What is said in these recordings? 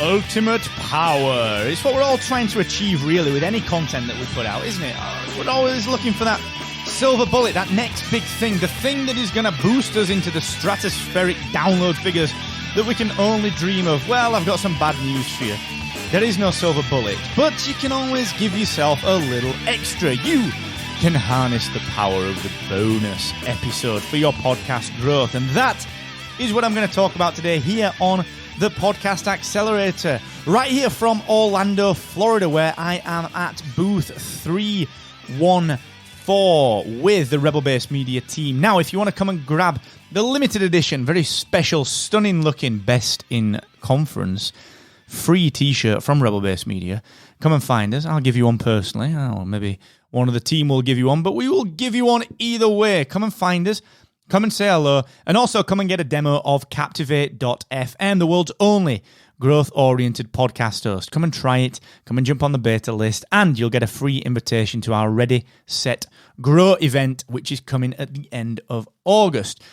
ultimate power. It's what we're all trying to achieve, really, with any content that we put out, isn't it? We're always looking for that silver bullet, that next big thing, the thing that is going to boost us into the stratospheric download figures that we can only dream of. Well, I've got some bad news for you. There is no silver bullet, but you can always give yourself a little extra. You can harness the power of the bonus episode for your podcast growth, and that is what I'm going to talk about today here on the Podcast Accelerator, right here from Orlando, Florida, where I am at booth 314 with the Rebel Base Media team. Now, if you want to come and grab the limited edition, very special, stunning looking Best in Conference free t-shirt from Rebel Base Media, come and find us. I'll give you one personally, or maybe one of the team will give you one, but we will give you one either way. Come and find us. Come and say hello, and also come and get a demo of Captivate.fm, the world's only growth-oriented podcast host. Come and try it, come and jump on the beta list, and you'll get a free invitation to our Ready, Set, Grow event, which is coming at the end of August.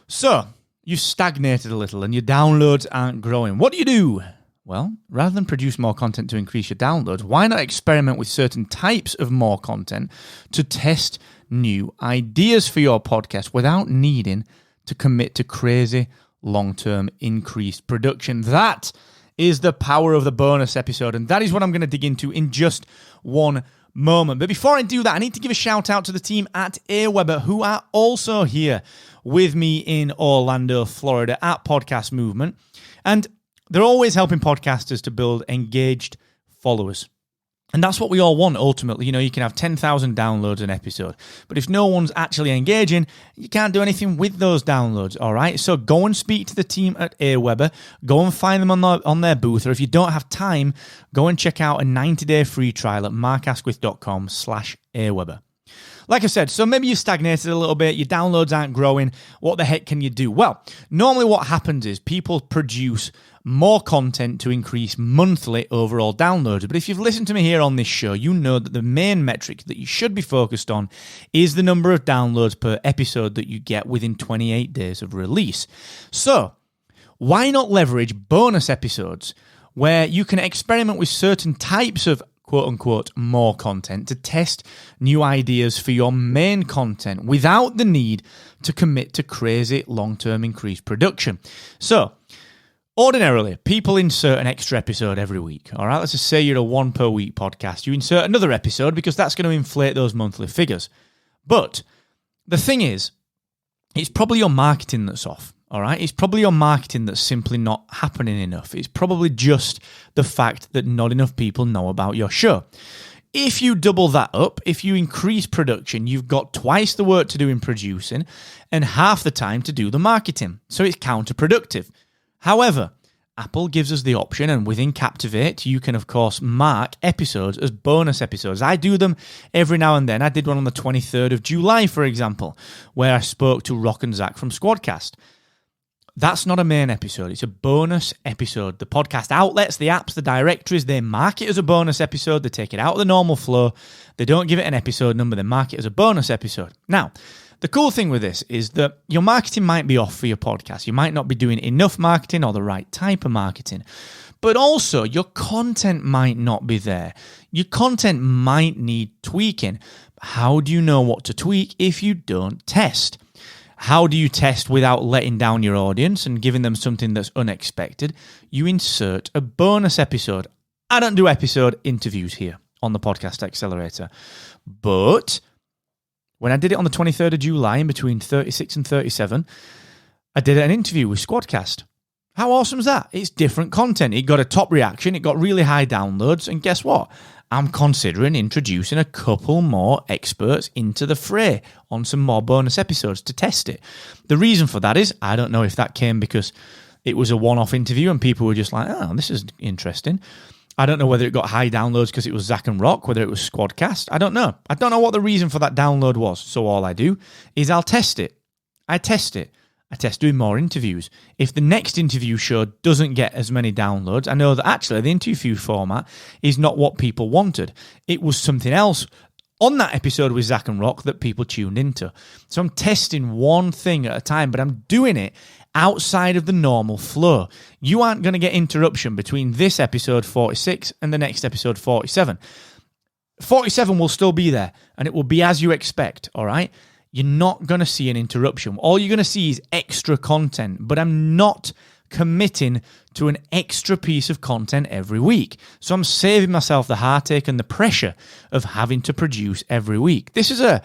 So, you've stagnated a little, and your downloads aren't growing. What do? Well, rather than produce more content to increase your downloads, why not experiment with certain types of more content to test new ideas for your podcast without needing to commit to crazy long-term increased production? That is the power of the bonus episode, and that is what I'm going to dig into in just one moment. But before I do that, I need to give a shout out to the team at AWeber, who are also here with me in Orlando, Florida at Podcast Movement, and they're always helping podcasters to build engaged followers. And that's what we all want, ultimately. You know, you can have 10,000 downloads an episode, but if no one's actually engaging, you can't do anything with those downloads, all right? So go and speak to the team at AWeber. Go and find them on their booth, or if you don't have time, go and check out a 90-day free trial at markasquith.com/AWeber. Like I said, so maybe you've stagnated a little bit, your downloads aren't growing. What the heck can you do? Well, normally what happens is people produce more content to increase monthly overall downloads. But if you've listened to me here on this show, you know that the main metric that you should be focused on is the number of downloads per episode that you get within 28 days of release. So, why not leverage bonus episodes where you can experiment with certain types of quote-unquote more content to test new ideas for your main content without the need to commit to crazy long-term increased production? So, ordinarily, people insert an extra episode every week, all right? Let's just say you're a one-per-week podcast. You insert another episode because that's going to inflate those monthly figures. But the thing is, it's probably your marketing that's off. All right, it's probably your marketing that's simply not happening enough. It's probably just the fact that not enough people know about your show. If you double that up, if you increase production, you've got twice the work to do in producing and half the time to do the marketing. So it's counterproductive. However, Apple gives us the option, and within Captivate, you can, of course, mark episodes as bonus episodes. I do them every now and then. I did one on the 23rd of July, for example, where I spoke to Rock and Zach from Squadcast. That's not a main episode. It's a bonus episode. The podcast outlets, the apps, the directories, they mark it as a bonus episode. They take it out of the normal flow. They don't give it an episode number. They mark it as a bonus episode. Now, the cool thing with this is that your marketing might be off for your podcast. You might not be doing enough marketing or the right type of marketing. But also, your content might not be there. Your content might need tweaking. How do you know what to tweak if you don't test? How do you test without letting down your audience and giving them something that's unexpected? You insert a bonus episode. I don't do episode interviews here on the Podcast Accelerator. But when I did it on the 23rd of July, in between 36 and 37, I did an interview with Squadcast. How awesome is that? It's different content. It got a top reaction. It got really high downloads. And guess what? I'm considering introducing a couple more experts into the fray on some more bonus episodes to test it. The reason for that is, I don't know if that came because it was a one-off interview and people were just like, oh, this is interesting. I don't know whether it got high downloads because it was Zach and Rock, whether it was Squadcast. I don't know. I don't know what the reason for that download was. So all I do is I'll test it. I test doing more interviews. If the next interview show doesn't get as many downloads, I know that actually the interview format is not what people wanted. It was something else on that episode with Zach and Rock that people tuned into. So I'm testing one thing at a time, but I'm doing it outside of the normal flow. You aren't going to get interruption between this episode 46 and the next episode 47. 47 will still be there, and it will be as you expect, all right? You're not going to see an interruption. All you're going to see is extra content, but I'm not committing to an extra piece of content every week. So I'm saving myself the heartache and the pressure of having to produce every week. This is a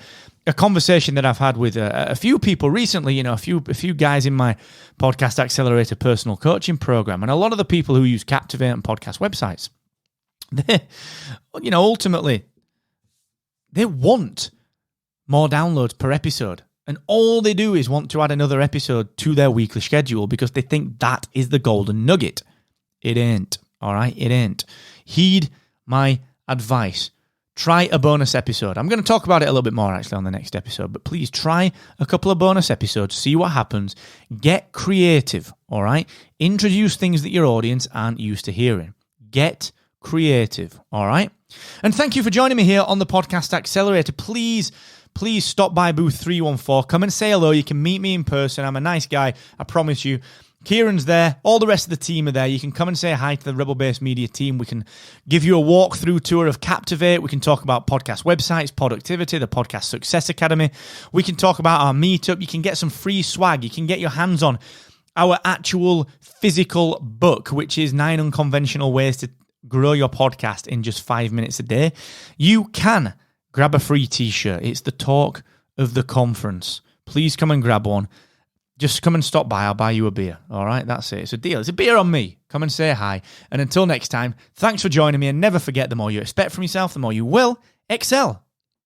conversation that I've had with a few people recently, a few guys in my Podcast Accelerator personal coaching program, and a lot of the people who use Captivate and podcast websites. They, ultimately, they want more downloads per episode. And all they do is want to add another episode to their weekly schedule because they think that is the golden nugget. It ain't, all right? It ain't. Heed my advice. Try a bonus episode. I'm going to talk about it a little bit more actually on the next episode, but please try a couple of bonus episodes, see what happens. Get creative, all right? Introduce things that your audience aren't used to hearing. Get creative, all right? And thank you for joining me here on the Podcast Accelerator. Please stop by booth 314. Come and say hello. You can meet me in person. I'm a nice guy, I promise you. Kieran's there. All the rest of the team are there. You can come and say hi to the Rebel Base Media team. We can give you a walkthrough tour of Captivate. We can talk about podcast websites, productivity, the Podcast Success Academy. We can talk about our meetup. You can get some free swag. You can get your hands on our actual physical book, which is 9 Unconventional Ways to Grow Your Podcast in Just 5 Minutes a Day. You can grab a free t-shirt. It's the talk of the conference. Please come and grab one. Just come and stop by. I'll buy you a beer. All right, that's it. It's a deal. It's a beer on me. Come and say hi. And until next time, thanks for joining me. And never forget, the more you expect from yourself, the more you will excel.